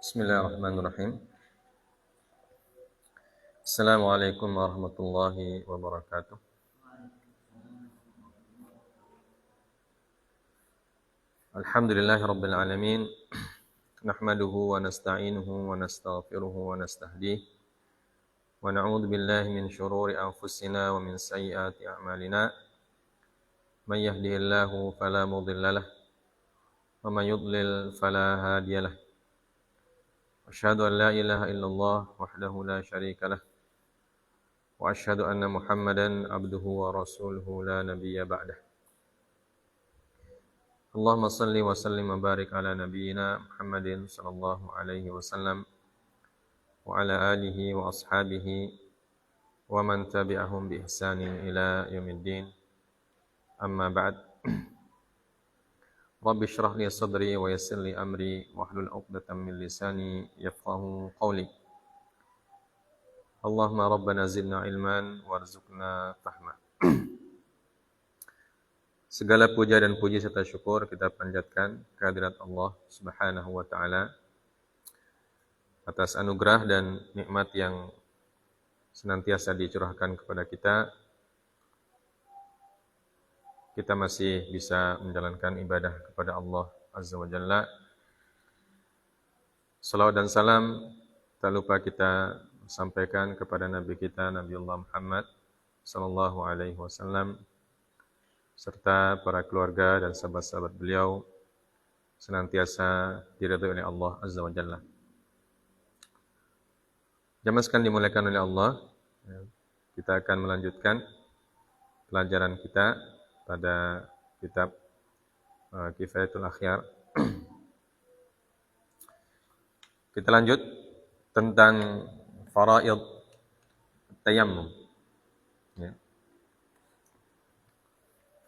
Bismillahirrahmanirrahim. Assalamualaikum warahmatullahi wabarakatuh. Alhamdulillahirabbil alamin. Nahmaduhu wa nasta'inuhu wa nastaghfiruhu wa nastahdiih. Wa na'udzu billahi min syururi anfusina wa min sayyiati a'malina. May yahdihillahu fala mudhillalah wa may yudlil fala hadiyalah. Asyhadu an la ilaha illallah wahdahu la syarikalah. Wa asyhadu anna Muhammadan abduhu wa rasuluhu la nabiyya ba'dah. Allahumma salli wa sallim wa barik ala nabiyyina Muhammadin sallallahu alaihi wasallam wa ala alihi wa ashabihi wa man tabi'ahum bi ihsanin ila yaumiddin. Amma ba'd. Rabbi shrah li sadri wa yassir li amri wahlul 'uqdatam min lisani yafqahu qawli. Allahumma rabbana zidna ilman warzuqna fahma. Segala puja dan puji serta syukur kita panjatkan kehadirat Allah Subhanahu wa taala atas anugerah dan nikmat yang senantiasa dicurahkan kepada kita. Kita masih bisa menjalankan ibadah kepada Allah Azza wa Jalla. Salawat dan salam tak lupa kita sampaikan kepada Nabi kita Nabiullah Muhammad sallallahu alaihi wasallam serta para keluarga dan sahabat-sahabat beliau senantiasa diridhai oleh Allah Azza wa Jalla. Jamaah sekalian dimuliakan oleh Allah, kita akan melanjutkan pelajaran kita pada kitab Kifayatul Akhyar. Kita lanjut tentang faraid tayammum. Ya.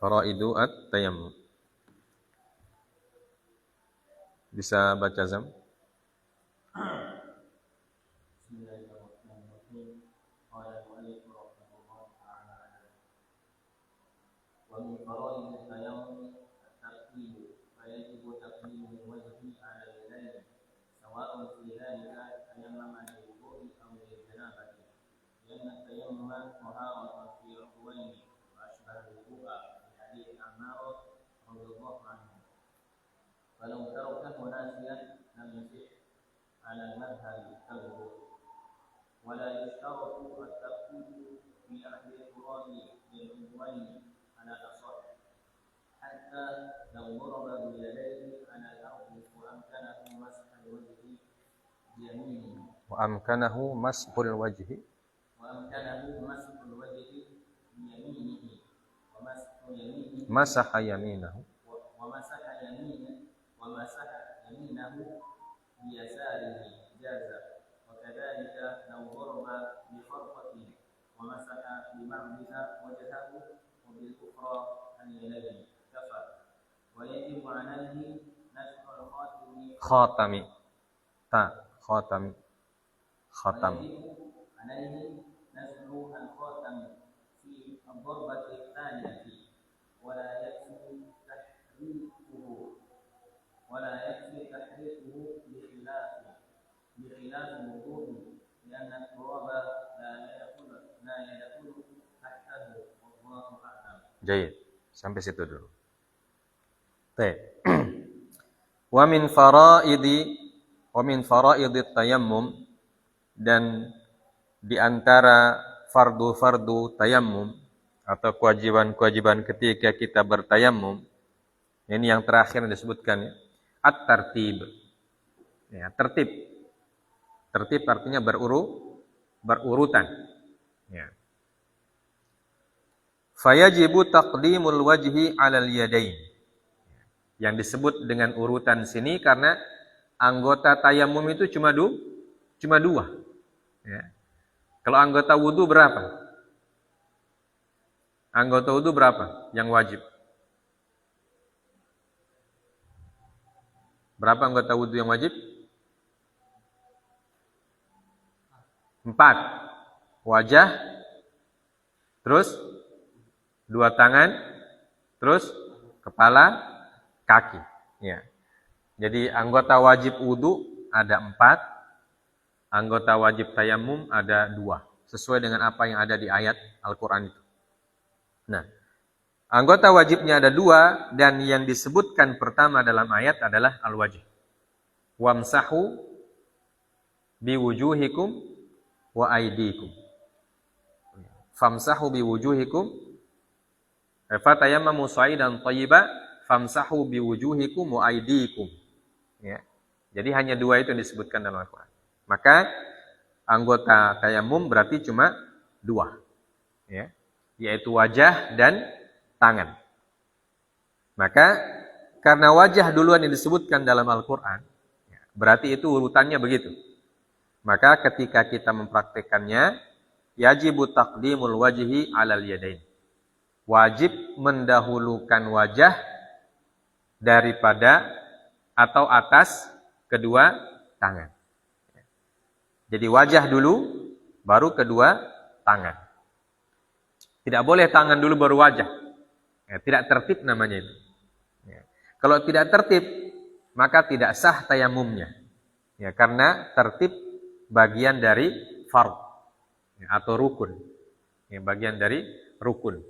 Faraidu at-tayammum. Bisa baca Zam? ومن فرائض التيمم الترتيب فيجب تقديم الوجه على اليدين سواء في ذلك تيمم للوضوء او للجنابه لان التيمم طهاره في عضوين واشبه الوضوء في حديث عمار رضي الله عنه فلو تركه ناسيا لم يصح على المذهب كالوضوء ولا يشترط الترتيب في اهل التراب للعضوين على الأصح حتى لو ضرب بيديه على الأرض وأمكنه مسح الوجه بيمينه وأمكنه مسح الوجه بيمينه مسح يمينه ومسح يمينه بيساره جاز وكذلك لو ضرب بفرقة ومسح ببعضها وجهه وبالأخرى عن يديه كفى ويجب عليه نزع خاتم الخاتم في الضربة الثانية ولا يكفي تحريكه بخلاف الوضوء لأن التراب لا يدخل تحته والله أعلم. Jayid. Sampai situ dulu. Wa min faraidi tayammum, dan di antara fardu-fardu tayammum atau kewajiban-kewajiban ketika kita bertayammum, ini yang terakhir yang disebutkan, at-tartib. Ya, tertib. Tertib artinya berurutan. Ya. Fayajibu taqdimul wajhi 'alal yadain. Yang disebut dengan urutan sini karena anggota tayammum itu cuma dua. Ya. Kalau anggota wudu berapa? Anggota wudu berapa yang wajib? Berapa anggota wudu yang wajib? 4. Wajah, terus 2 tangan, terus kepala, kaki. Ya. Jadi anggota wajib wudu ada 4, anggota wajib tayamum ada 2, sesuai dengan apa yang ada di ayat Al-Quran itu. Nah, anggota wajibnya ada 2, dan yang disebutkan pertama dalam ayat adalah al-wajh. Wamsahu biwujuhikum wa aydikum. Famsahu biwujuhikum fatayammamu sha'idan thayyiban famsahu biwujuhikum wa aydikum. Ya. Jadi hanya 2 itu yang disebutkan dalam Al-Quran. Maka anggota tayamum berarti cuma 2. Ya. Yaitu wajah dan tangan. Maka karena wajah duluan yang disebutkan dalam Al-Quran, berarti itu urutannya begitu. Maka ketika kita mempraktekannya, yajibu taqdimul wajhi 'alal yadain. Wajib mendahulukan wajah daripada atau atas kedua tangan. Jadi wajah dulu, baru kedua tangan. Tidak boleh tangan dulu baru wajah. Ya, tidak tertib namanya itu. Ya. Kalau tidak tertib, maka tidak sah tayamumnya. Ya, karena tertib bagian dari fard, ya, atau rukun. Ya, bagian dari rukun.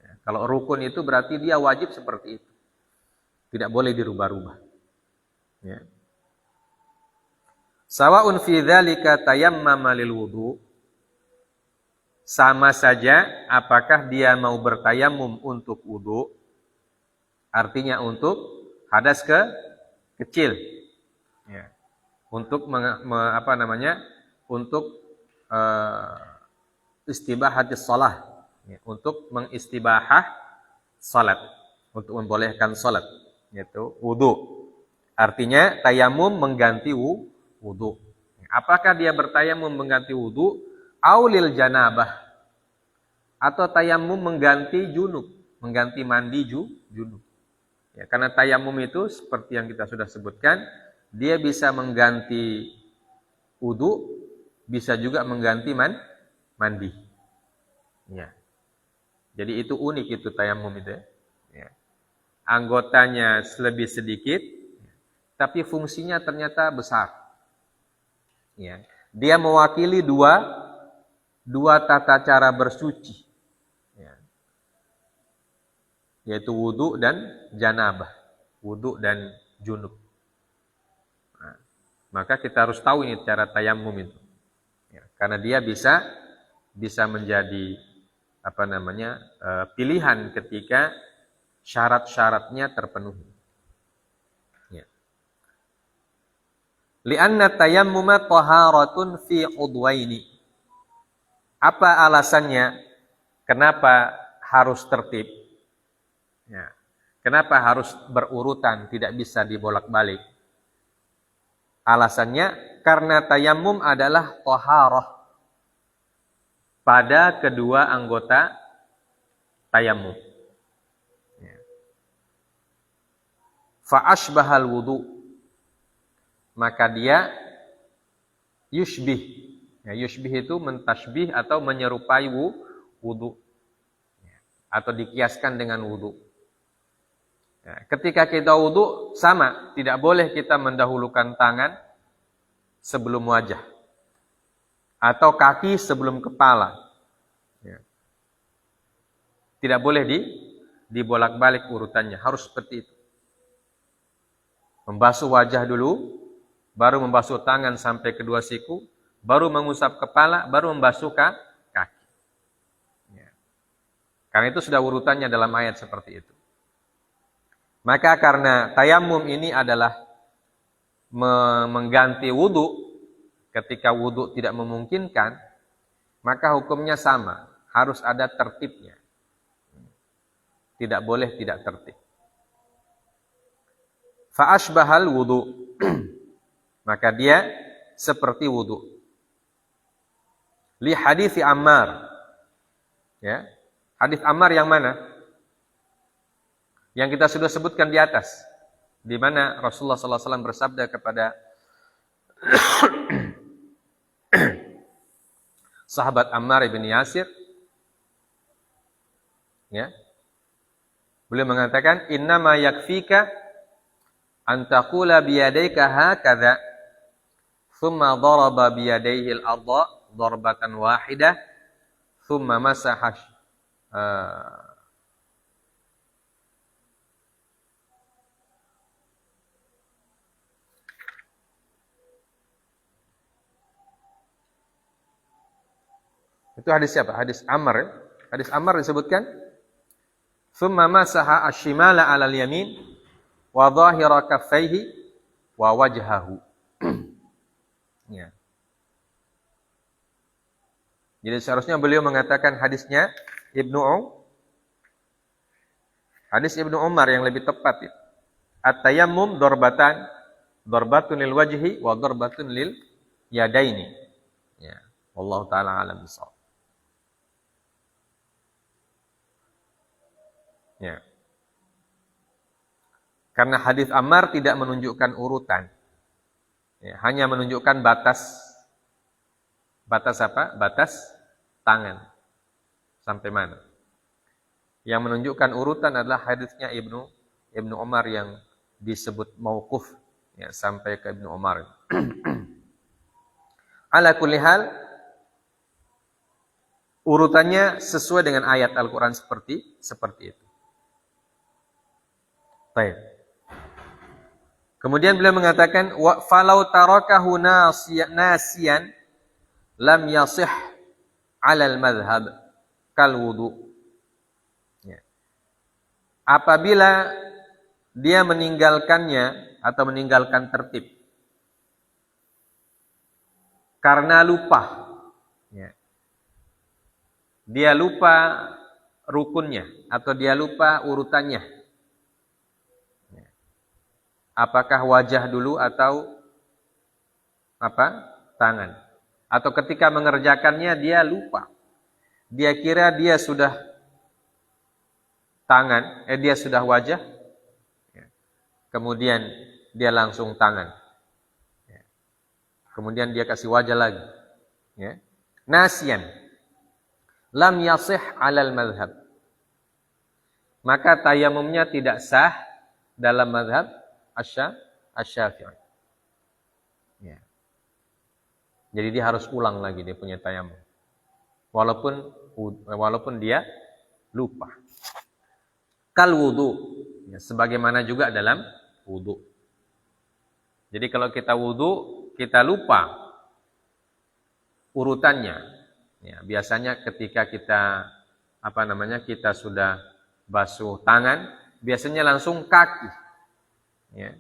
Ya, kalau rukun itu berarti dia wajib seperti itu. Tidak boleh dirubah-rubah. Ya. Sawa'un fi dzalika tayammama lil wudu. Sama saja apakah dia mau bertayamum untuk wudu, artinya untuk hadas kecil. Ya. Untuk untuk istibahatis shalah, ya, untuk mengistibahah salat, untuk membolehkan salat, yaitu wudu. Artinya tayamum mengganti wudu. Apakah dia bertayamum mengganti wudu, aulil janabah, atau tayamum mengganti junub, mengganti mandi junub. Ya, karena tayamum itu seperti yang kita sudah sebutkan, dia bisa mengganti wudu, bisa juga mengganti mandi. Ya. Jadi itu unik itu tayamum itu. Ya. Anggotanya lebih sedikit, tapi fungsinya ternyata besar. Ya. Dia mewakili dua tata cara bersuci. Ya. Yaitu wudu dan janabah. Wudu dan junub. Nah, maka kita harus tahu ini cara tayamum itu. Ya, karena dia bisa menjadi pilihan ketika syarat-syaratnya terpenuhi. Ya. Li'anna tayammuma taharatun fi udwaini. Apa alasannya? Kenapa harus tertib? Ya. Kenapa harus berurutan, tidak bisa dibolak-balik? Alasannya karena tayammum adalah taharah pada kedua anggota tayammum. Ya. Fa ashbahal wudu, maka dia yushbih. Ya, yushbih itu mentasbih atau menyerupai wudu, ya, atau dikiaskan dengan wudu. Ya, ketika kita wudu sama, tidak boleh kita mendahulukan tangan sebelum wajah atau kaki sebelum kepala. Ya. Tidak boleh dibolak-balik urutannya, harus seperti itu. Membasuh wajah dulu, baru membasuh tangan sampai kedua siku, baru mengusap kepala, baru membasuh kaki. Ya. Karena itu sudah urutannya dalam ayat seperti itu. Maka karena tayamum ini adalah mengganti wudu, ketika wudu tidak memungkinkan, maka hukumnya sama, harus ada tertibnya. Tidak boleh tidak tertib. Fa ashbahal wudu, maka dia seperti wudu. Li hadits Ammar. Ya. Hadis Ammar yang mana? Yang kita sudah sebutkan di atas. Di mana Rasulullah SAW bersabda kepada sahabat Ammar ibn Yasir. Ya. Beliau mengatakan, "Innama yakfika an taqula biyadayka hakadha thumma daraba biyadayhi al-ardha darbatan wahidah, thumma masaha itu hadis siapa? Hadis Ammar. Ya? Hadis Ammar disebutkan thumma masaha ash-shimala 'ala al-yamin wa dhahira kaffaihi wa wajhahu. Ya. Jadi seharusnya beliau mengatakan hadis Ibnu Umar yang lebih tepat ya. At-tayammum darbatun lil wajhi wa darbatun lil yadaini. Ya, wallahu taala alam bisawab. Ya. Karena hadis Ammar tidak menunjukkan urutan. Ya, hanya menunjukkan batas apa? Batas tangan. Sampai mana? Yang menunjukkan urutan adalah hadisnya Ibnu Umar yang disebut mauquf, ya, sampai ke Ibnu Umar. Ala kulli hal, urutannya sesuai dengan ayat Al-Qur'an seperti itu. Baik. Kemudian beliau mengatakan wa falau tarakahu nasiyan lam yasih 'ala al-madhhab kal wudu. Ya. Apabila dia meninggalkannya atau meninggalkan tertib karena lupa, ya. Dia lupa rukunnya atau dia lupa urutannya. Apakah wajah dulu atau tangan? Atau ketika mengerjakannya dia lupa. Dia kira dia sudah tangan, dia sudah wajah. Kemudian dia langsung tangan. Kemudian dia kasih wajah lagi. Ya. Nasiyan. Lam yasih 'alal madhhab. Maka tayamumnya tidak sah dalam mazhab Asy-Syafi'i. Ya. Jadi dia harus ulang lagi dia punya tayamum. Walaupun dia lupa. Kal wudu, ya, sebagaimana juga dalam wudu. Jadi kalau kita wudu, kita lupa urutannya. Ya, biasanya ketika kita kita sudah basuh tangan, biasanya langsung kaki. Ya.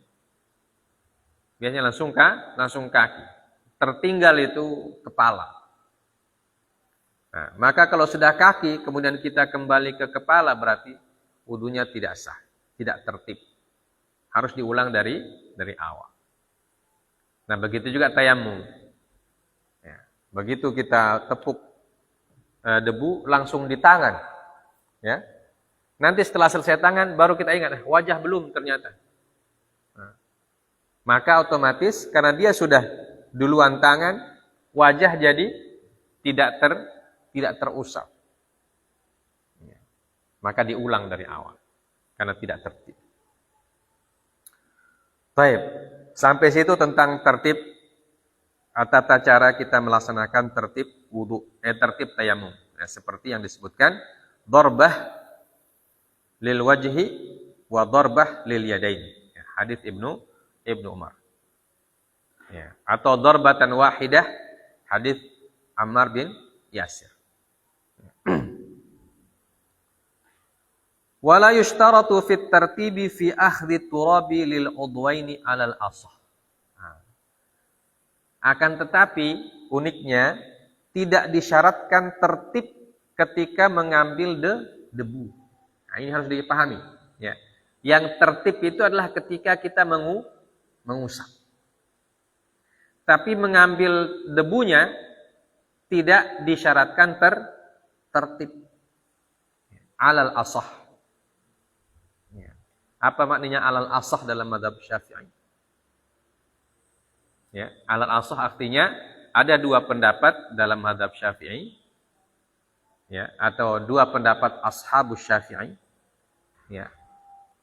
Biasanya langsung kaki. Tertinggal itu kepala. Nah, maka kalau sudah kaki, kemudian kita kembali ke kepala, berarti wudunya tidak sah, tidak tertib. Harus diulang dari awal. Nah, begitu juga tayamum. Ya. Begitu kita tepuk debu, langsung di tangan. Ya. Nanti setelah selesai tangan, baru kita ingat, wajah belum ternyata. Maka otomatis karena dia sudah duluan tangan, wajah jadi tidak terusap. Ya. Maka diulang dari awal karena tidak tertib. Baik, sampai situ tentang tertib tata cara kita melaksanakan tertib wudu, tertib tayamum. Ya, seperti yang disebutkan darbah lil wajhi wa darbah lil yadain. Ya, hadis Ibnu Umar. Ya. Atau darbatan wahidah, hadis Ammar bin Yasir. Wala yushtaratu fit tartibi fi akhdhi turabi lil udwaini 'alal asah. Akan tetapi uniknya tidak disyaratkan tertib ketika mengambil debu. Nah, ini harus dipahami, ya. Yang tertib itu adalah ketika kita mengusap. Tapi mengambil debunya tidak disyaratkan tertib. Alal asah. Ya. Apa maknanya alal asah dalam mazhab Syafi'i? Ya, alal asah artinya ada dua pendapat dalam mazhab Syafi'i. Ya, atau dua pendapat ashabus Syafi'i. Ya.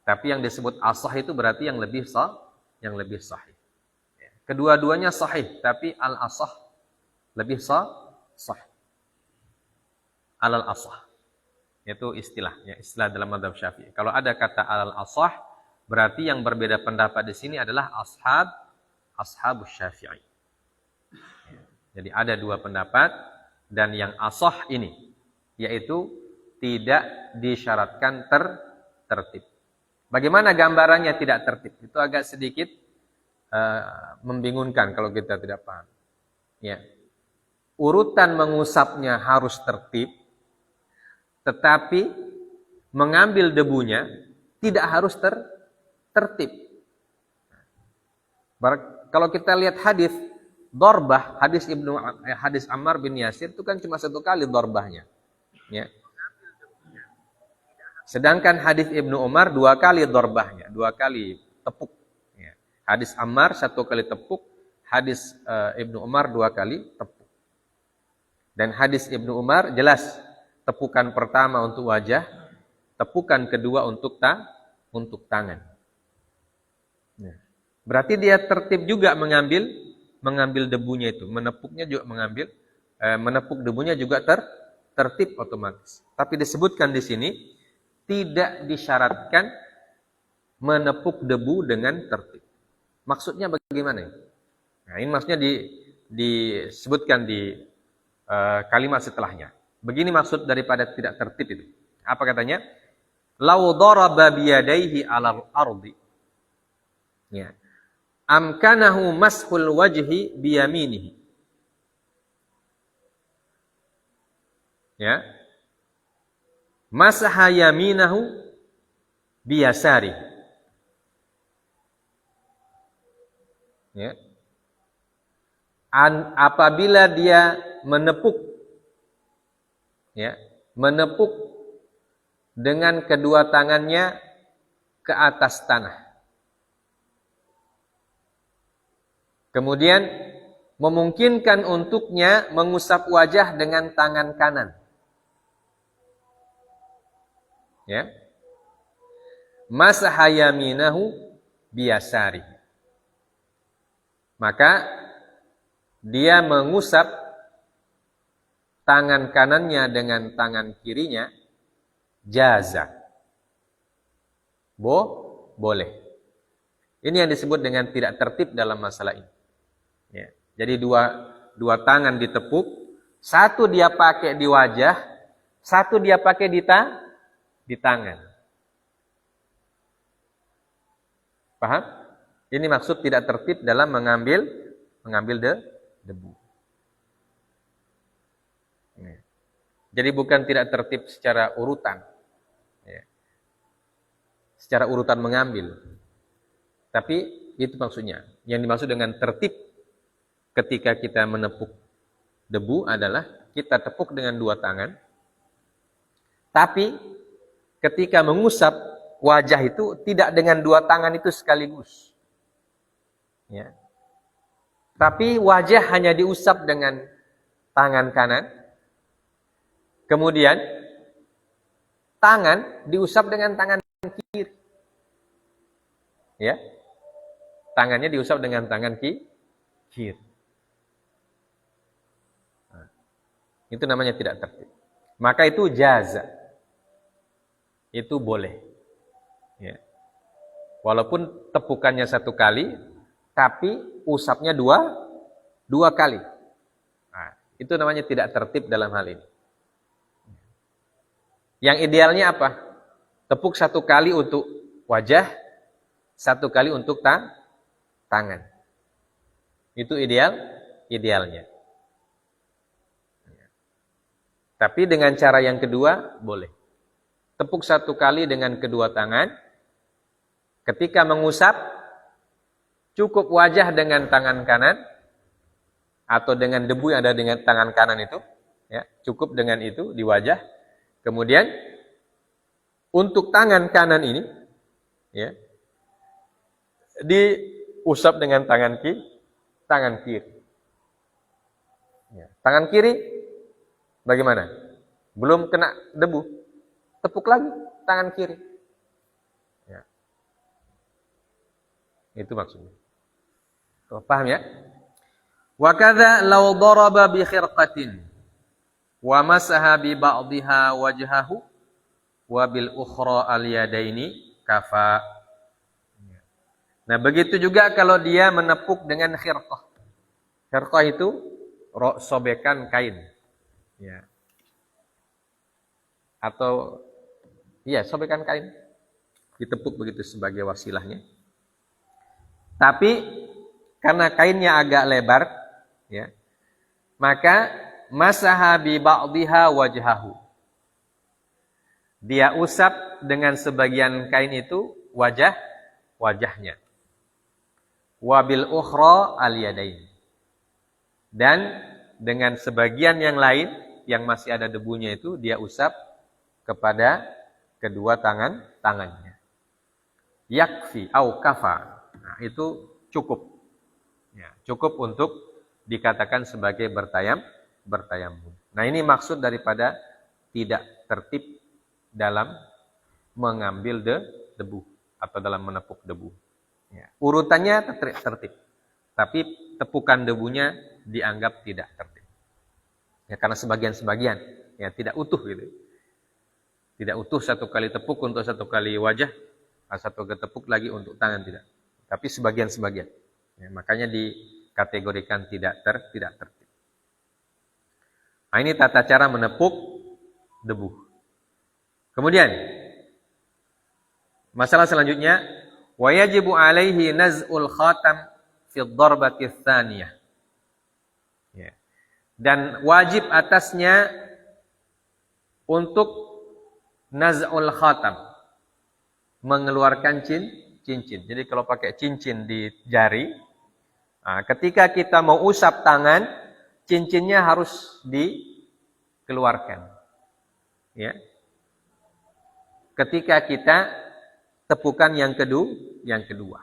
Tapi yang disebut asah itu berarti yang lebih sahih. Ya. Kedua-duanya sahih, tapi al-asah lebih sah. Al-asah. Itu istilahnya, istilah dalam mazhab Syafi'i. Kalau ada kata al-asah, berarti yang berbeda pendapat di sini adalah ashabus Syafi'i. Jadi ada dua pendapat, dan yang asah ini yaitu tidak disyaratkan tertib. Bagaimana gambarannya tidak tertib? Itu agak sedikit membingungkan kalau kita tidak paham. Ya. Urutan mengusapnya harus tertib, tetapi mengambil debunya tidak harus tertib. Kalau kita lihat hadis dorbah, hadis Ammar bin Yasir itu kan cuma satu kali dorbahnya. Ya. Sedangkan hadis Ibnu Umar 2 kali dorbahnya, 2 kali tepuk. Ya. Hadis Ammar 1 kali tepuk, hadis Ibnu Umar 2 kali tepuk. Dan hadis Ibnu Umar jelas tepukan pertama untuk wajah, tepukan kedua untuk tangan. Ya. Berarti dia tertib juga mengambil debunya itu, menepuknya juga menepuk debunya juga tertib otomatis. Tapi disebutkan di sini tidak disyaratkan menepuk debu dengan tertib. Maksudnya bagaimana? Nah, ini maksudnya disebutkan di kalimat setelahnya. Begini maksud daripada tidak tertib itu. Apa katanya? Lau daraba biyadaihi 'alal ardi. Ya. Amkanahu mashul wajhi biyaminihi. Ya. Masaha yaminahu biyasari. Ya. Apabila dia menepuk dengan kedua tangannya ke atas tanah. Kemudian memungkinkan untuknya mengusap wajah dengan tangan kanan. Ya. Masaha yaminahu biyasari. Maka dia mengusap tangan kanannya dengan tangan kirinya, jaza. Boleh. Ini yang disebut dengan tidak tertib dalam masalah ini. Ya. Jadi dua tangan ditepuk, satu dia pakai di wajah, satu dia pakai di tangan. Paham? Ini maksud tidak tertib dalam mengambil debu. Ya. Jadi bukan tidak tertib secara urutan. Ya. Secara urutan mengambil. Tapi itu maksudnya. Yang dimaksud dengan tertib ketika kita menepuk debu adalah kita tepuk dengan 2 tangan. Tapi ketika mengusap wajah itu tidak dengan 2 tangan itu sekaligus. Ya. Tapi wajah hanya diusap dengan tangan kanan. Kemudian tangan diusap dengan tangan kiri. Ya. Tangannya diusap dengan tangan kiri. Nah, itu namanya tidak tertib. Maka itu jaza. Itu boleh. Ya. Walaupun tepukannya 1 kali, tapi usapnya dua kali. Nah, itu namanya tidak tertib dalam hal ini. Yang idealnya apa? Tepuk 1 kali untuk wajah, 1 kali untuk tangan. Itu idealnya. Tapi dengan cara yang kedua, boleh. Tepuk 1 kali dengan kedua tangan. Ketika mengusap, cukup wajah dengan tangan kanan, atau dengan debu yang ada dengan tangan kanan itu. Ya, cukup dengan itu di wajah. Kemudian, untuk tangan kanan ini, ya, diusap dengan tangan kiri. Ya. Tangan kiri, bagaimana? Belum kena debu, tepuk lagi tangan kiri. Ya. Itu maksudnya. Tuh, paham ya? Wa kadza law daraba bi khirqatin wa masaha bi ba'dihha wajhahu wa bil ukhra al yadaini kafa. Nah, begitu juga kalau dia menepuk dengan khirqah. Khirqah itu sobekan kain. Ya. Atau iya, sobekan kain. Ditepuk begitu sebagai wasilahnya. Tapi karena kainnya agak lebar, ya, maka masaha bi ba'dihha wajhahu. Dia usap dengan sebagian kain itu wajahnya. Wabil ukhra al yadain. Dan dengan sebagian yang lain yang masih ada debunya itu dia usap kepada kedua tangannya. Yakfi au kafa. Nah, itu cukup. Ya, cukup untuk dikatakan sebagai bertayamum. Nah, ini maksud daripada tidak tertib dalam mengambil debu atau dalam menepuk debu. Ya, urutannya tertib. Tapi tepukan debunya dianggap tidak tertib. Ya, karena sebagian-sebagian ya tidak utuh gitu. Tidak utuh satu kali tepuk untuk satu kali wajah, satu kali tepuk lagi untuk tangan tidak. Tapi sebagian-sebagian. Ya, makanya dikategorikan tidak tertib. Nah, ini tata cara menepuk debu. Kemudian masalah selanjutnya, wa yajibu alaihi naz'ul khatam fi dharbati tsaniyah. Ya. Dan wajib atasnya untuk naz'ul khatam, mengeluarkan cincin. Jadi kalau pakai cincin di jari, ketika kita mau usap tangan, cincinnya harus dikeluarkan. Ya. Ketika kita tepukan yang kedua.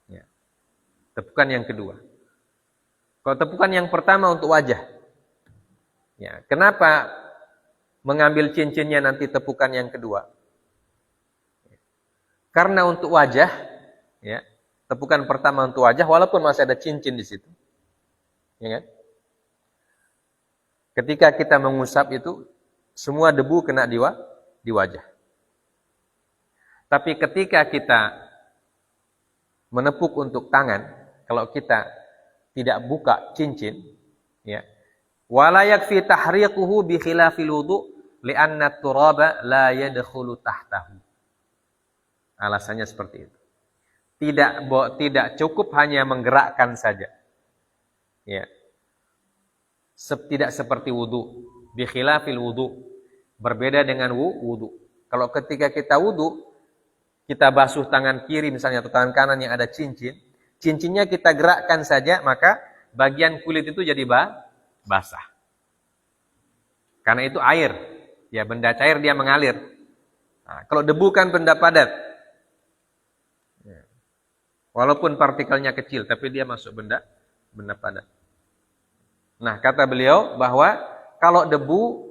Ya. Tepukan yang kedua. Kalau tepukan yang pertama untuk wajah. Ya, kenapa mengambil cincinnya nanti tepukan yang kedua? Karena untuk wajah, ya, tepukan pertama untuk wajah walaupun masih ada cincin di situ. Ya kan? Ketika kita mengusap itu semua debu kena di wajah. Tapi ketika kita menepuk untuk tangan, kalau kita tidak buka cincin, ya, wala yakfi tahriquhu bi khilafil wudu li'anna turaba la yadkhulu tahtahu. Alasannya seperti itu. Tidak cukup hanya menggerakkan saja. Ya. Tidak seperti wudu, bi khilafil wudu. Berbeda dengan wudu. Kalau ketika kita wudu, kita basuh tangan kiri misalnya atau tangan kanan yang ada cincin, cincinnya kita gerakkan saja, maka bagian kulit itu jadi basah. Karena itu air, ya benda cair dia mengalir. Nah, kalau debu kan benda padat. Ya. Walaupun partikelnya kecil, tapi dia masuk benda padat. Nah, kata beliau bahwa kalau debu,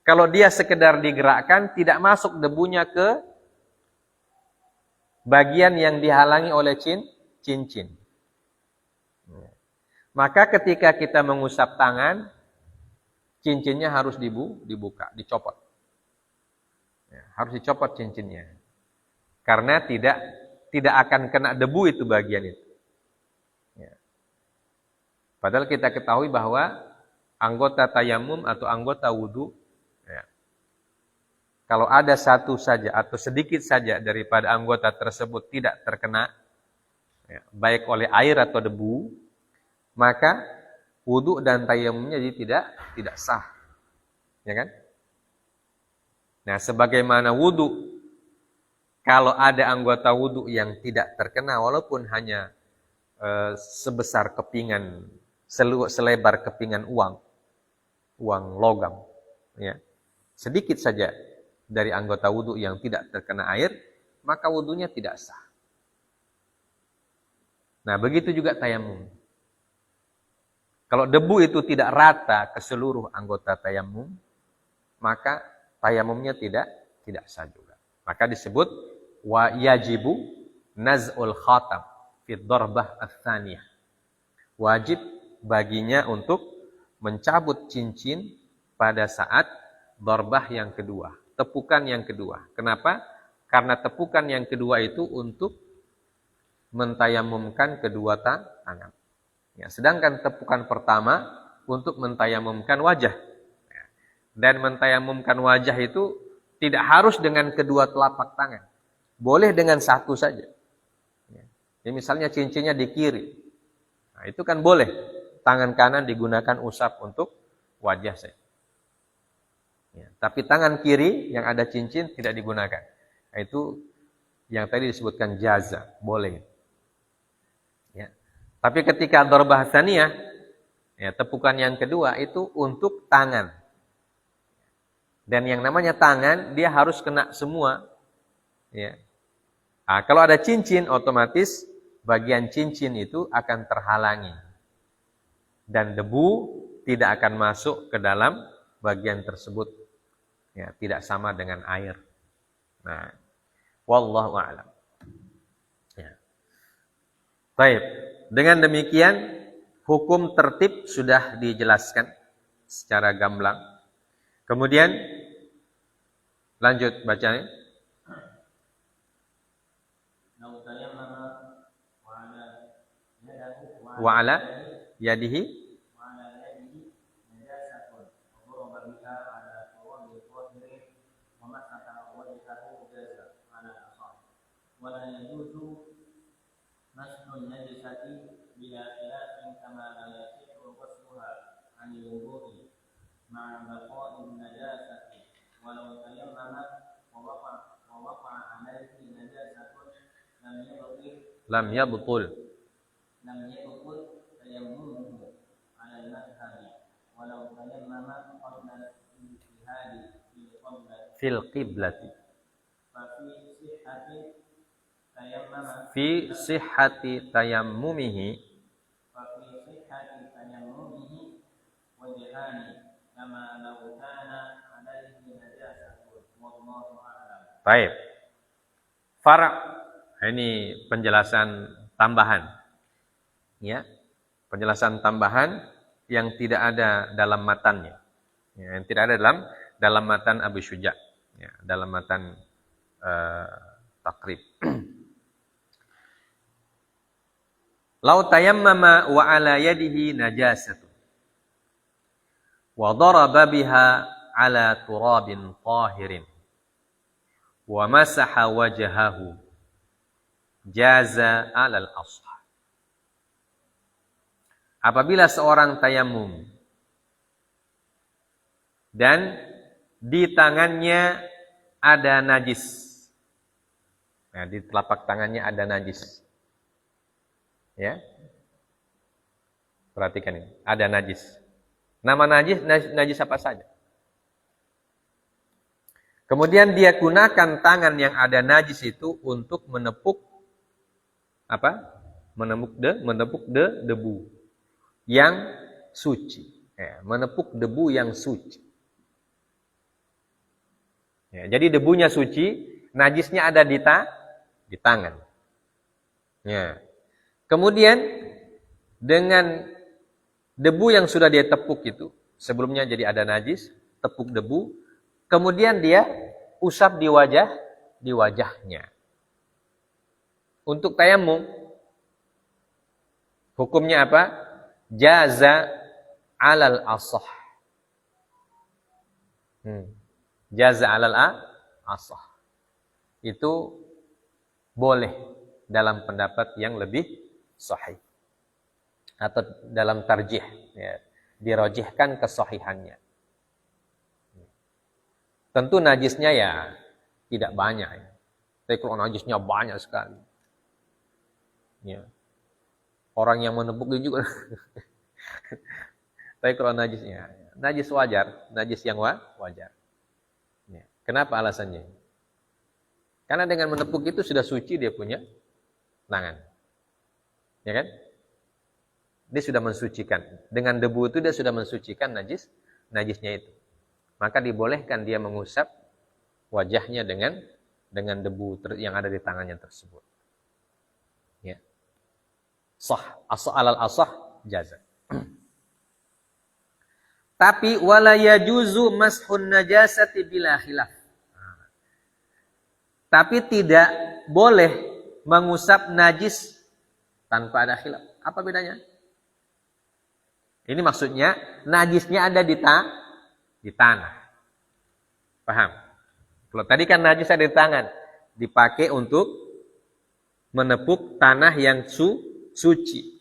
kalau dia sekedar digerakkan, tidak masuk debunya ke bagian yang dihalangi oleh cincin. Maka ketika kita mengusap tangan, cincinnya harus dibuka, dicopot. Ya, harus dicopot cincinnya. Karena tidak akan kena debu itu bagian itu. Ya. Padahal kita ketahui bahwa anggota tayamum atau anggota wudu, ya, kalau ada satu saja atau sedikit saja daripada anggota tersebut tidak terkena, ya, baik oleh air atau debu, maka wudu dan tayamumnya jadi tidak sah. Ya kan? Nah, sebagaimana wudu, kalau ada anggota wudu yang tidak terkena walaupun hanya sebesar kepingan, selebar kepingan uang logam, ya. Sedikit saja dari anggota wudu yang tidak terkena air, maka wudunya tidak sah. Nah, begitu juga tayamum. Kalau debu itu tidak rata ke seluruh anggota tayamum, maka tayamumnya tidak sah juga. Maka disebut wa yajibu naz'ul khatam. fi dharbah ats-tsaniyah. Wajib baginya untuk mencabut cincin pada saat dharbah yang kedua, tepukan yang kedua. Kenapa? Karena tepukan yang kedua itu untuk mentayamumkan kedua tangan. Ya, sedangkan tepukan pertama untuk mentayamumkan wajah. Ya, dan mentayamumkan wajah itu tidak harus dengan kedua telapak tangan. Boleh dengan satu saja. Ya, misalnya cincinnya di kiri. Nah, itu kan boleh. Tangan kanan digunakan usap untuk wajah saya. Ya, tapi tangan kiri yang ada cincin tidak digunakan. Nah, itu yang tadi disebutkan jaza, boleh. Ya. Tapi ketika dharbah tsaniyah, ya, tepukan yang kedua itu untuk tangan. Dan yang namanya tangan dia harus kena semua. Ya. Nah, kalau ada cincin, otomatis bagian cincin itu akan terhalangi. Dan debu tidak akan masuk ke dalam bagian tersebut. Ya, tidak sama dengan air. Nah, wallahu a'lam. Ya. Baik, dengan demikian hukum tertib sudah dijelaskan secara gamblang. Kemudian lanjut bacanya. Wa ala yadihi ولا يجوز مسح النجسة بلا خلاف كما لا يصح غسلها عن الوضوء مع بقاء النجاسة ولو تيمم ووقع عليه نجاسة lam yabtul تيممه على المذهب ولو تيمم قبل الاجتهاد fil qiblati ففي صحة fi تيمم sihhati tayammumihi ففي صحة تيممه وجهان كما لو كان عليه نجاسة والله أعلم. Baik. Ini penjelasan tambahan. Ya. Penjelasan tambahan yang tidak ada dalam matannya. Ya, yang tidak ada dalam matan Abu Syuja. Ya, dalam matan Taqrib. Lau tayammama wa ala yadihi najasatu wa daraba biha ala turabin tahirin wa masaha wajhahu jaza alal ashah. Apabila seorang tayamum dan di tangannya ada najis. Nah, di telapak tangannya ada najis. Ya. Perhatikan ini, ada najis. Nama najis apa saja. Kemudian dia gunakan tangan yang ada najis itu untuk menepuk apa? Menepuk debu yang suci. Ya, menepuk debu yang suci. Ya, jadi debunya suci, najisnya ada di tangan. Ya. Kemudian dengan debu yang sudah dia tepuk itu, sebelumnya jadi ada najis, tepuk debu, kemudian dia usap di wajahnya. Untuk tayamum, hukumnya apa? Jaza alal ashah. Jaza alal ashah. Itu boleh dalam pendapat yang lebih sahih atau dalam tarjih, ya, dirajihkan kesahihannya. Tentu najisnya ya tidak banyak, ya. Tapi kalau najisnya banyak sekali, ya, orang yang menepuk juga. Tapi kalau najisnya, najis wajar, najis yang wajar. Ya. Kenapa alasannya? Karena dengan menepuk itu sudah suci dia punya tangan. Ya kan? Dia sudah mensucikan. Dengan debu itu dia sudah mensucikan najisnya itu. Maka dibolehkan dia mengusap wajahnya dengan debu yang ada di tangannya tersebut. Ya. Sah, alal asah jaza. Tapi wala yajuzu mashun najasati bila khilaf. Tapi tidak boleh mengusap najis tanpa ada khilaf. Apa bedanya? Ini maksudnya najisnya ada di tanah. Paham? Kalau tadi kan najis ada di tangan, dipakai untuk menepuk tanah yang suci.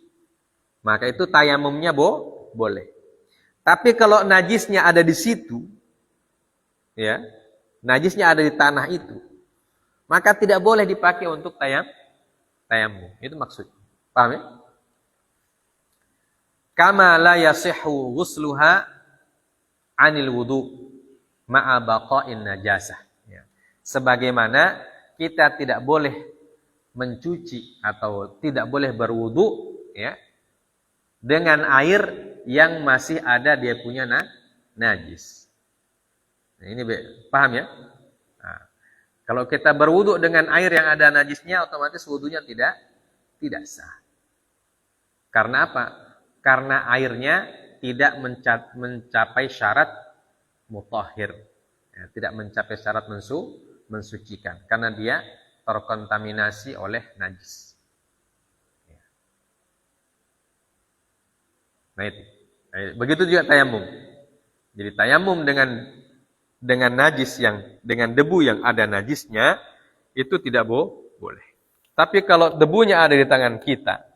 Maka itu tayamumnya boleh. Tapi kalau najisnya ada di situ, ya, najisnya ada di tanah itu, maka tidak boleh dipakai untuk tayamum. Itu maksudnya. Paham ya? Kama la yasihhu ghusluha 'anil wudu ma'a baqa'in najasah. Ya. Sebagaimana kita tidak boleh mencuci atau tidak boleh berwudu, ya, dengan air yang masih ada dia punya najis. Nah, ini paham ya? Nah, kalau kita berwudu dengan air yang ada najisnya, otomatis wudunya tidak sah. Karena apa? Karena airnya tidak mencapai syarat mutahhir, ya, tidak mencapai syarat mensucikan, karena dia terkontaminasi oleh najis. Ya. Nah itu. Begitu juga tayamum. Jadi tayamum dengan najis dengan debu yang ada najisnya itu tidak boleh. Tapi kalau debunya ada di tangan kita,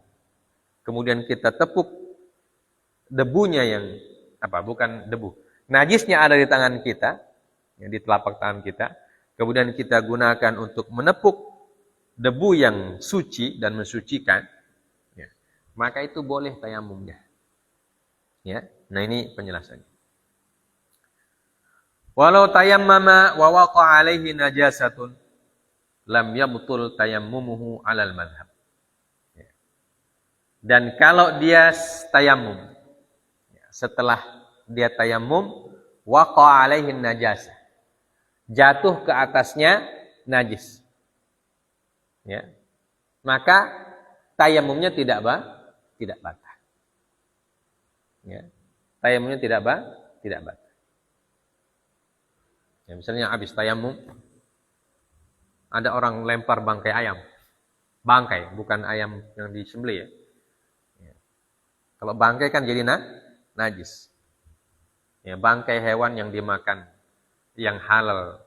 kemudian kita tepuk debunya bukan debu. Najisnya ada di tangan kita, yang di telapak tangan kita, kemudian kita gunakan untuk menepuk debu yang suci dan mensucikan, ya, maka itu boleh tayamumnya. Ya, nah ini penjelasannya. Walau tayammama wa waqa'a alaihi najasatun lam yabtul tayammumuhu 'alal madhhab. Ya. Dan kalau dia tayamum, setelah dia tayamum, waqa'a alaihi najasah, jatuh ke atasnya najis, ya, maka tayamumnya tidak batal. Ya, tayamumnya tidak batal. Ya, misalnya habis tayamum, ada orang lempar bangkai ayam, bangkai bukan ayam yang disembelih ya. Ya. Kalau bangkai kan jadi najis. Ya, bangkai hewan yang dimakan, yang halal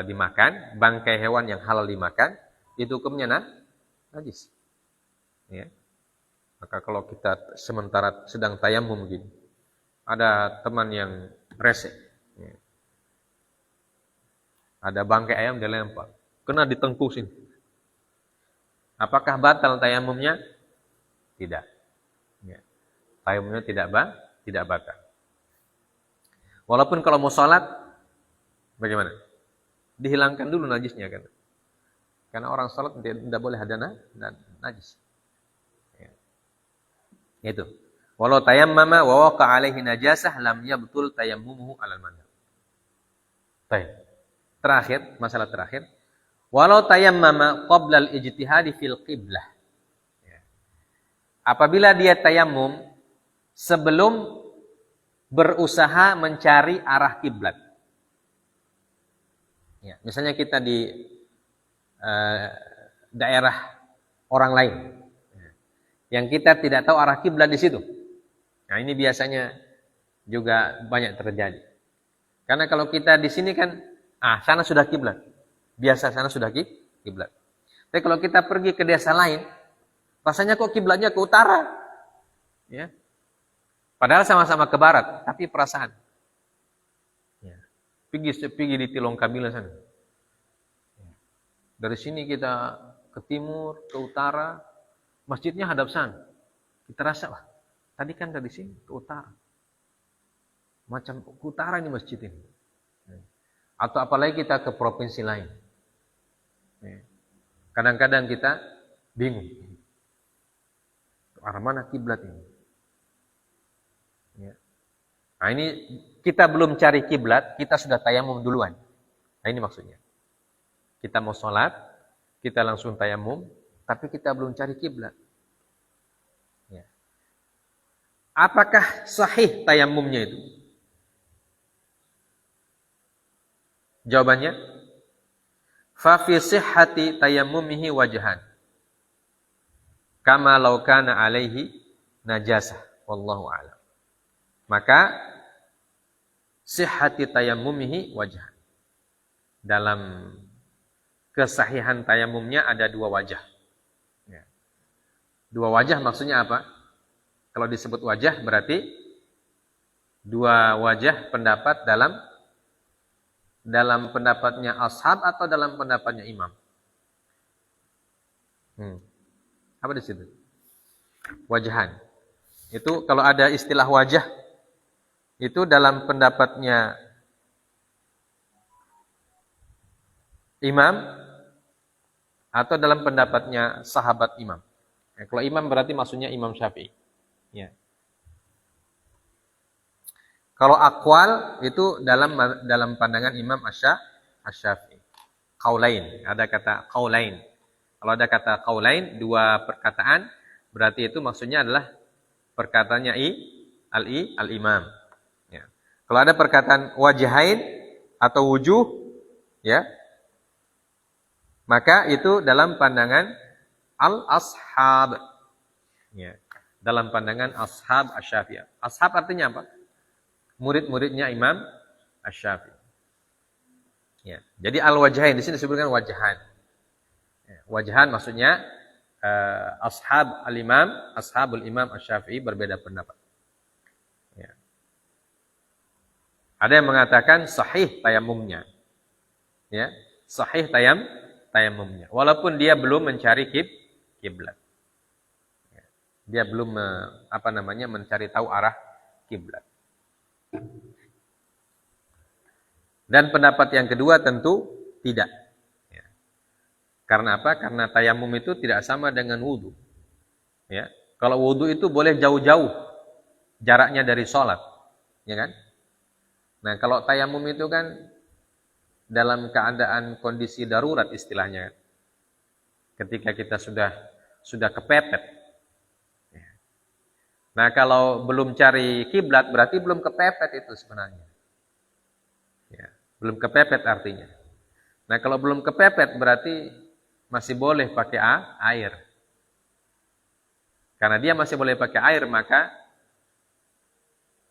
dimakan, bangkai hewan yang halal dimakan, itu hukumnya najis. Ya. Maka kalau kita sementara sedang tayamum gini, ada teman yang resek, ya, ada bangkai ayam dia lempar, kena ditengkusin. Apakah batal tayamumnya? Tidak. Ya. Tayamumnya tidak batal. Walaupun kalau mau sholat, bagaimana? Dihilangkan dulu najisnya kan? Karena orang sholat tidak boleh ada najis. Ya. Itu. Walau tayammama wa waqa'a alaihi najasah lam yabtul tayammumuhu 'alal madhhab. Baik. Terakhir, masalah terakhir. Walau tayammama qabla al-ijtihadi fil qiblah. Ya. Apabila dia tayamum sebelum berusaha mencari arah kiblat. Ya, misalnya kita di daerah orang lain, ya, yang kita tidak tahu arah kiblat di situ. Nah, ini biasanya juga banyak terjadi. Karena kalau kita di sini kan, sana sudah kiblat. Biasa sana sudah kiblat. Tapi kalau kita pergi ke desa lain, rasanya kok kiblatnya ke utara. Ya. Padahal sama-sama ke barat, tapi perasaan. Ya. Pergi di Tilong Kabila sana. Ya. Dari sini kita ke timur, ke utara, masjidnya hadap sana. Kita rasa, wah, tadi kan dari sini ke utara. Macam ke utara ini masjid ini. Ya. Atau apalagi kita ke provinsi lain. Ya. Kadang-kadang kita bingung. Arah mana kiblat ini? Ya. Nah, ini kita belum cari kiblat, kita sudah tayamum duluan. Nah, ini maksudnya. Kita mau sholat, kita langsung tayamum, tapi kita belum cari kiblat. Apakah sahih tayamumnya itu? Jawabannya, fa fi sihhati tayammumihi wajhan. Kama law kana alaihi najasah. Wallahu a'lam. Maka sihhati tayammumihi wajhan. Dalam kesahihan tayamumnya ada dua wajah. Ya. Dua wajah maksudnya apa? Kalau disebut wajah berarti dua wajah pendapat dalam pendapatnya ashab atau dalam pendapatnya imam. Apa di situ? Wajahan. Itu kalau ada istilah wajah itu dalam pendapatnya imam atau dalam pendapatnya sahabat imam. Ya, kalau imam berarti maksudnya Imam Syafi'i. Ya. Kalau aqwal itu dalam pandangan Imam Asy-Syafi'i. Qaulain, ada kata qaulain. Kalau ada kata qaulain, dua perkataan, berarti itu maksudnya adalah perkataannya al-imam. Ya. Kalau ada perkataan wajahain atau wujuh, ya, maka itu dalam pandangan al-ashab. Ya. Dalam pandangan ashab Asy-Syafi'i. Ashab artinya apa? Murid-muridnya Imam Asy-Syafi'i. Ya. Jadi al-wajahain di sini disebutkan wajahan. Ya. Wajahan maksudnya ashabul Imam Asy-Syafi'i berbeda pendapat. Ya. Ada yang mengatakan sahih tayamumnya. Ya, sahih tayamumnya. Walaupun dia belum mencari kiblat. Ya. Dia belum mencari tahu arah kiblat. Dan pendapat yang kedua tentu tidak. Ya. Karena apa? Karena tayamum itu tidak sama dengan wudu. Ya. Kalau wudu itu boleh jauh-jauh jaraknya dari sholat, ya kan? Nah, kalau tayamum itu kan dalam keadaan kondisi darurat istilahnya. Ketika kita sudah kepepet. Ya. Nah, kalau belum cari kiblat berarti belum kepepet itu sebenarnya. Ya, belum kepepet artinya. Nah, kalau belum kepepet berarti masih boleh pakai air. Karena dia masih boleh pakai air, maka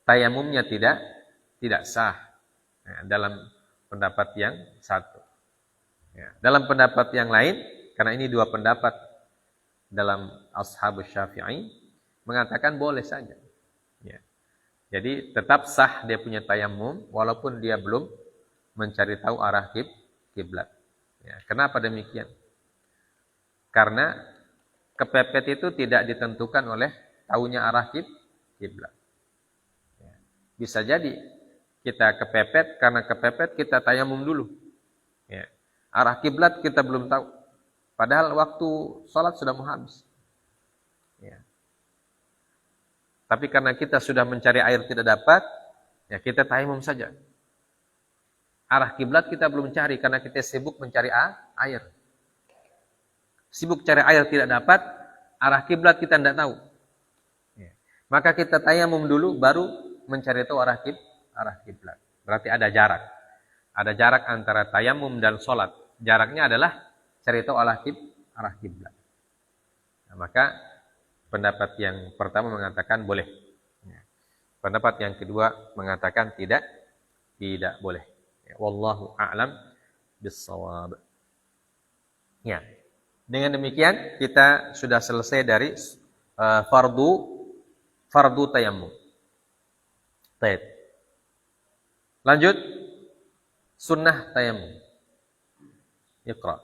tayamumnya tidak sah. Nah, dalam pendapat yang satu. Ya, dalam pendapat yang lain, karena ini dua pendapat dalam Ashabus Syafi'i, mengatakan boleh saja. Ya. Jadi tetap sah dia punya tayamum walaupun dia belum mencari tahu arah kiblat. Ya, kenapa demikian? Karena kepepet itu tidak ditentukan oleh tahunya arah kiblat. Ya. Bisa jadi kita kepepet, karena kepepet kita tayamum dulu. Ya. Arah kiblat kita belum tahu. Padahal waktu sholat sudah mau habis. Ya. Tapi karena kita sudah mencari air tidak dapat, ya kita tayamum saja. Arah kiblat kita belum cari karena kita sibuk mencari air. Sibuk cari air tidak dapat, arah kiblat kita tidak tahu. Ya. Maka kita tayamum dulu baru mencari tahu arah kiblat. Berarti ada jarak. Ada jarak antara tayamum dan sholat. Jaraknya adalah cari tahu arah kiblat. Nah, maka pendapat yang pertama mengatakan boleh. Pendapat yang kedua mengatakan tidak boleh. Wallahu a'lam bis-shawab. Ya. Dengan demikian kita sudah selesai dari fardu tayammum. Baik. Lanjut sunnah tayammum. Iqra.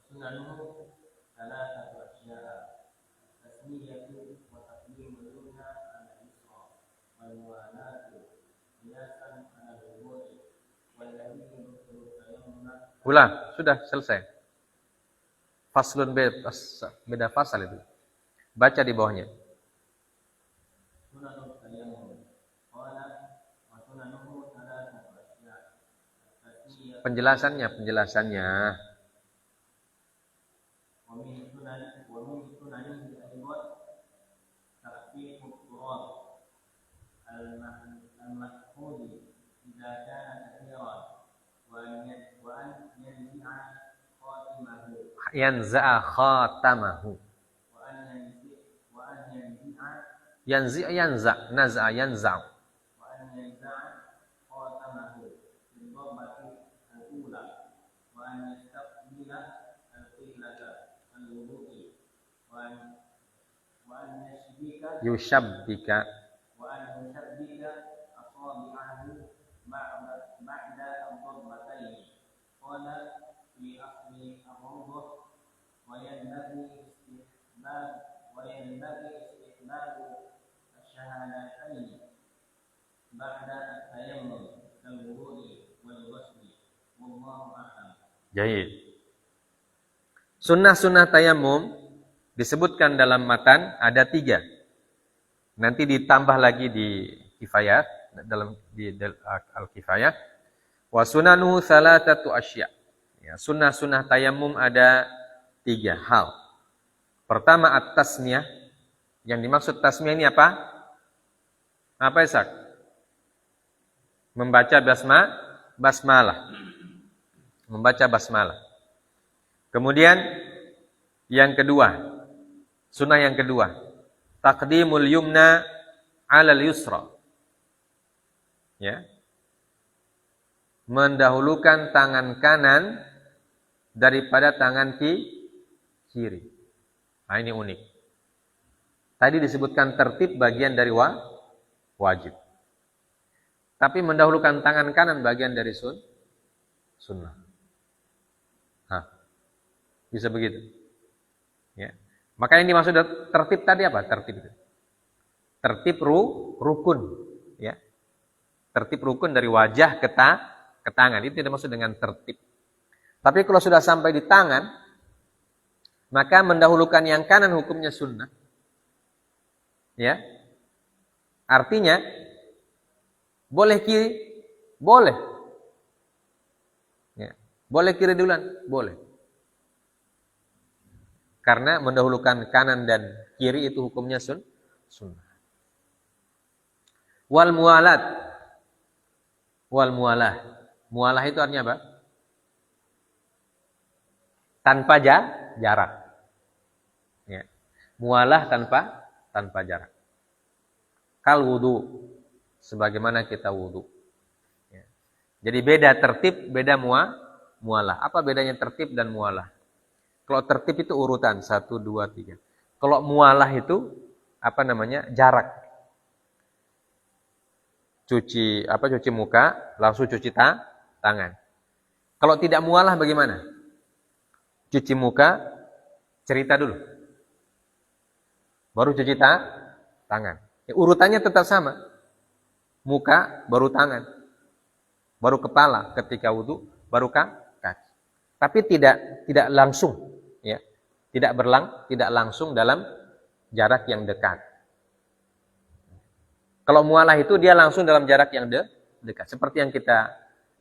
Sunnanuhu thalathatu asya'a. Tasmiyatu wa taqdimul yumna 'ala al-yusra wal muwalatu qiyasan 'ala al-wudu'i wal ladhi yubtilu tayammuna. Ulang, sudah selesai. Faslun beda fasal itu. Baca di bawahnya. Sunanut tayammum. Qala wa sunanuhu thalathatu asya'a. Tasmiyatu Penjelasannya. wa min sunanihi aidan tahqiqu التراب المحفوظ إذا كان كثيرا وأن ينزع خاتمه Yanza'a khatamahu. وأن ينزع Naza'a yanza'u. وأن ينزع خاتمه في الضربة الأولى وأن يستقبل القبلة الوضوء وأن Yushabbika. يشبك أصابعه بعد الضربتين قال في أصل الروضة وينبغي استحباب الشهادتين بعد التيمم كالوضوء والغسل والله أعلم. Jahid. Sunnah-sunnah tayamum disebutkan dalam matan ada 3. Nanti ditambah lagi di kifayah di al-kifayah. Wa sunanuhu salatatu asya. Ya, sunnah-sunnah tayamum ada 3 hal. Pertama at-tasmiyah. Yang dimaksud tasmiyah ini apa? Apa Isak? Membaca basmalah. Membaca basmalah. Kemudian yang kedua, sunnah yang kedua, taqdimul yumna 'alal yusra. Ya. Mendahulukan tangan kanan daripada tangan kiri. Nah, ini unik. Tadi disebutkan tertib bagian dari wajib. Tapi mendahulukan tangan kanan bagian dari sunnah. Bisa begitu. Ya. Maka yang dimaksud tertib tadi apa? Tertib itu. Tertib rukun, ya. Tertib rukun dari wajah ke tangan. Itu dimaksud dengan tertib. Tapi kalau sudah sampai di tangan, maka mendahulukan yang kanan hukumnya sunnah. Ya. Artinya boleh kiri, boleh. Ya. Boleh kiri duluan, boleh. Karena mendahulukan kanan dan kiri itu hukumnya sunnah. Wal mualah. Mualah itu artinya apa? Tanpa jarak. Ya. Mualah tanpa jarak. Kal wudu, sebagaimana kita wudu. Ya. Jadi beda tertib, beda mualah. Apa bedanya tertib dan mualah? Kalau tertib itu urutan 1, 2, 3. Kalau mualah itu jarak. Cuci muka, langsung cuci tangan. Kalau tidak mualah bagaimana? Cuci muka, cerita dulu. Baru cuci tangan. Ya, urutannya tetap sama. Muka, baru tangan. Baru kepala ketika wudu, baru kaki. Tapi tidak langsung. Ya, tidak langsung dalam jarak yang dekat. Kalau mualah itu dia langsung dalam jarak yang dekat, seperti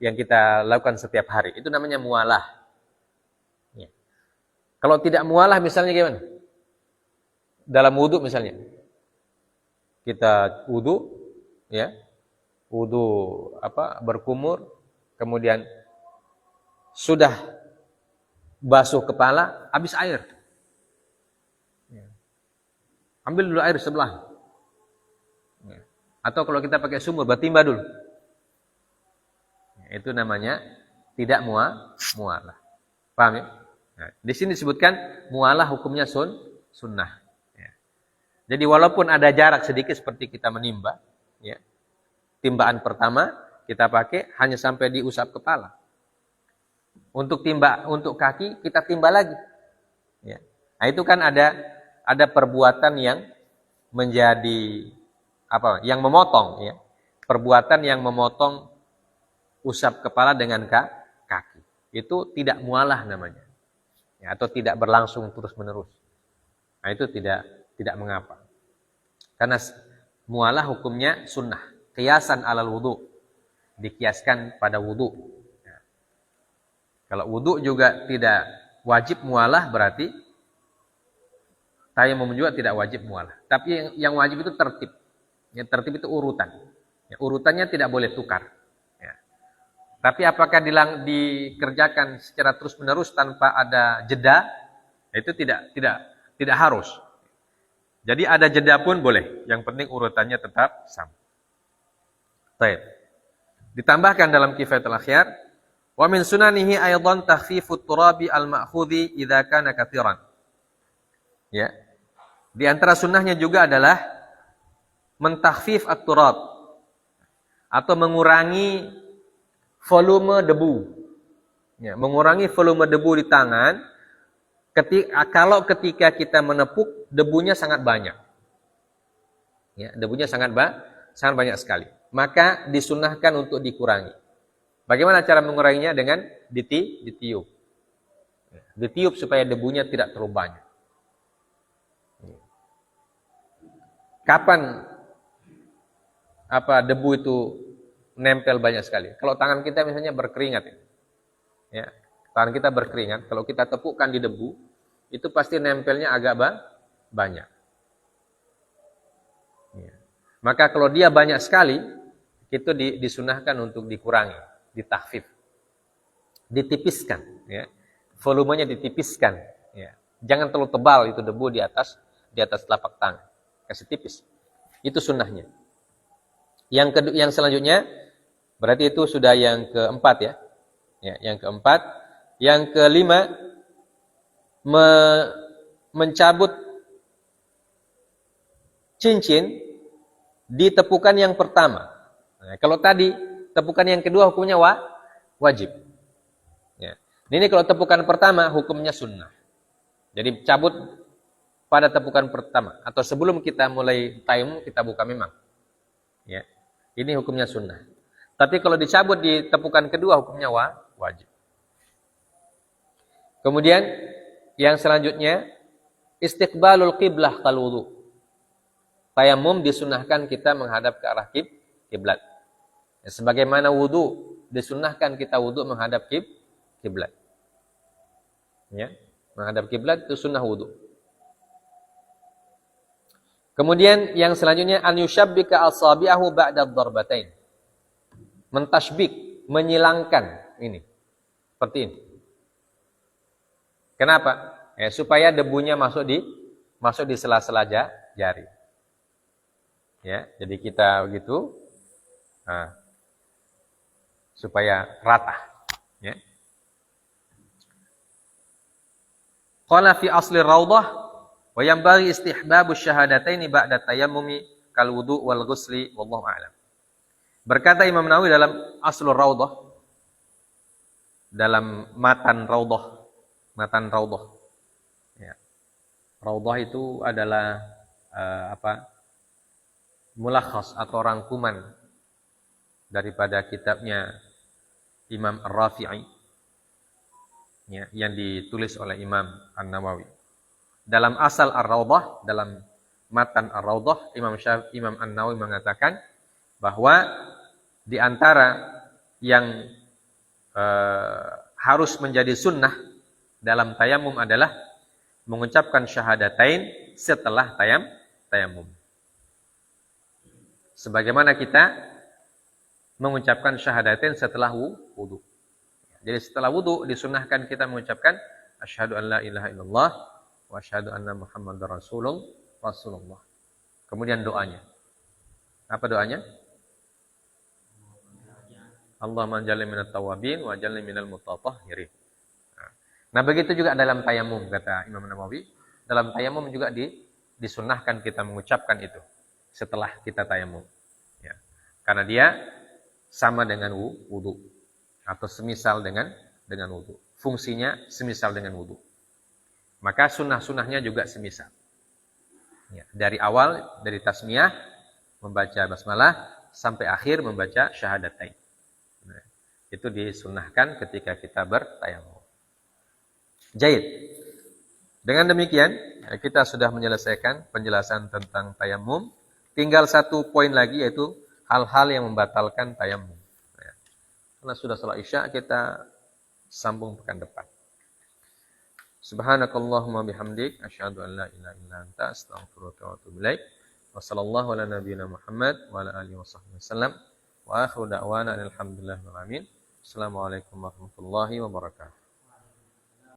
yang kita lakukan setiap hari. Itu namanya mualah. Ya. Kalau tidak mualah misalnya gimana? Dalam wudu misalnya, kita wudu, ya, berkumur, kemudian sudah basuh kepala, habis air. Ya. Ambil dulu air sebelah. Ya. Atau kalau kita pakai sumur, bertimba dulu. Ya, itu namanya tidak mualah. Paham ya? Nah, di sini disebutkan mualah hukumnya sunnah. Ya. Jadi walaupun ada jarak sedikit seperti kita menimba, ya, timbaan pertama kita pakai hanya sampai diusap kepala. Untuk kaki kita timba lagi. Ya. Nah, itu kan ada perbuatan yang menjadi yang memotong, ya. Perbuatan yang memotong usap kepala dengan kaki. Itu tidak mualah namanya. Ya, atau tidak berlangsung terus-menerus. Nah, itu tidak mengapa. Karena mualah hukumnya sunnah, qiyasan alal wudu. Dikiaskan pada wudu. Kalau wudu juga tidak wajib mualah, berarti Tayamum juga tidak wajib mualah. Tapi yang wajib itu tertib. Yang tertib itu urutan. Ya, urutannya tidak boleh tukar. Ya. Tapi apakah dikerjakan secara terus-menerus tanpa ada jeda? Itu tidak harus. Jadi ada jeda pun boleh. Yang penting urutannya tetap sama. Baik. Ditambahkan dalam Kifayatul Akhyar, wa min sunanihi aidan takhfifut turabi al-ma'khudhi idza kana katsiran. Ya. Di antara sunnahnya juga adalah mentakhfif at-turab atau mengurangi volume debu. Ya, mengurangi volume debu di tangan kalau ketika kita menepuk debunya sangat banyak. Ya, debunya sangat banyak sekali. Maka disunnahkan untuk dikurangi. Bagaimana cara menguranginya? Dengan ditiup. Ya, ditiup supaya debunya tidak terlalu banyak. Kapan debu itu nempel banyak sekali? Kalau tangan kita misalnya berkeringat, ya, tangan kita berkeringat, kalau kita tepukkan di debu, itu pasti nempelnya agak banyak. Ya. Maka kalau dia banyak sekali, itu disunahkan untuk dikurangi, ditakhfif, ditipiskan, ya, volumenya ditipiskan. Ya. Jangan terlalu tebal itu debu di atas telapak tangan. Kasih tipis. Itu sunnahnya. Yang selanjutnya, berarti itu sudah yang keempat ya. Ya, yang keempat. Yang kelima, mencabut cincin di tepukan yang pertama. Nah, kalau tadi tepukan yang kedua hukumnya wajib. Ya. Ini kalau tepukan pertama hukumnya sunnah. Jadi cabut pada tepukan pertama atau sebelum kita mulai tayamum kita buka memang. Ya. Ini hukumnya sunnah. Tapi kalau dicabut di tepukan kedua hukumnya wajib. Kemudian yang selanjutnya istiqbalul qiblah kal wudu. Tayamum disunahkan kita menghadap ke arah kiblat. Ya, sebagaimana wudu disunahkan kita wudu menghadap kiblat. Ya, menghadap kiblat itu sunnah wudu. Kemudian yang selanjutnya an yushabbika asabi'ahu ba'da ad-darbatain. Mentasybik, menyilangkan ini. Seperti ini. Kenapa? Supaya debunya masuk di sela-sela jari. Ya, jadi kita begitu. Nah, supaya rata, ya. Qala fi asli raudhah wa yanbaghi istihbabu syahadataini ba'da tayammumi kal wudu wal ghusli wallahu a'lam. Berkata Imam Nawawi dalam Aslur Raudhah, dalam matan Raudhah. Ya. Raudhah itu adalah mulakhas atau rangkuman daripada kitabnya Imam Ar-Rafi'i, ya, yang ditulis oleh Imam An-Nawawi. Dalam asal Ar-Raudhah, dalam matan Ar-Raudhah, Imam An-Nawawi mengatakan bahwa di antara yang harus menjadi sunnah dalam tayamum adalah mengucapkan syahadatain setelah tayamum. Sebagaimana kita mengucapkan syahadatain setelah wudu. Jadi setelah wudu disunahkan kita mengucapkan asyhadu an la ilaha illallah wa asyhadu anna muhammadar rasulullah. Kemudian doanya. Apa doanya? Allahumma jalni minat tawabin wa jalni minal mutatahhirin. Nah, begitu juga dalam tayamum kata Imam Nawawi. Dalam tayamum juga disunahkan kita mengucapkan itu setelah kita tayamum. Ya. Karena dia sama dengan wudu atau semisal dengan wudu. Fungsinya semisal dengan wudu. Maka sunnah-sunnahnya juga semisal. Ya. Dari awal, dari tasmiyah, membaca basmalah, sampai akhir membaca syahadatain. Nah, itu disunnahkan ketika kita bertayamum. Jaid. Dengan demikian, kita sudah menyelesaikan penjelasan tentang tayamum. Tinggal satu poin lagi, yaitu hal-hal yang membatalkan tayamum. Ya. Karena sudah salat Isya, kita sambung pekan depan. Subhanakallahumma bihamdik asyhadu an la ilaha illa anta astaghfiruka wa atubu ilaik. Wassallallahu ala nabiyyina Muhammad wa ala alihi wasallam. Wa akhiru da'wana alhamdulillahirabbil alamin. Assalamualaikum warahmatullahi wabarakatuh.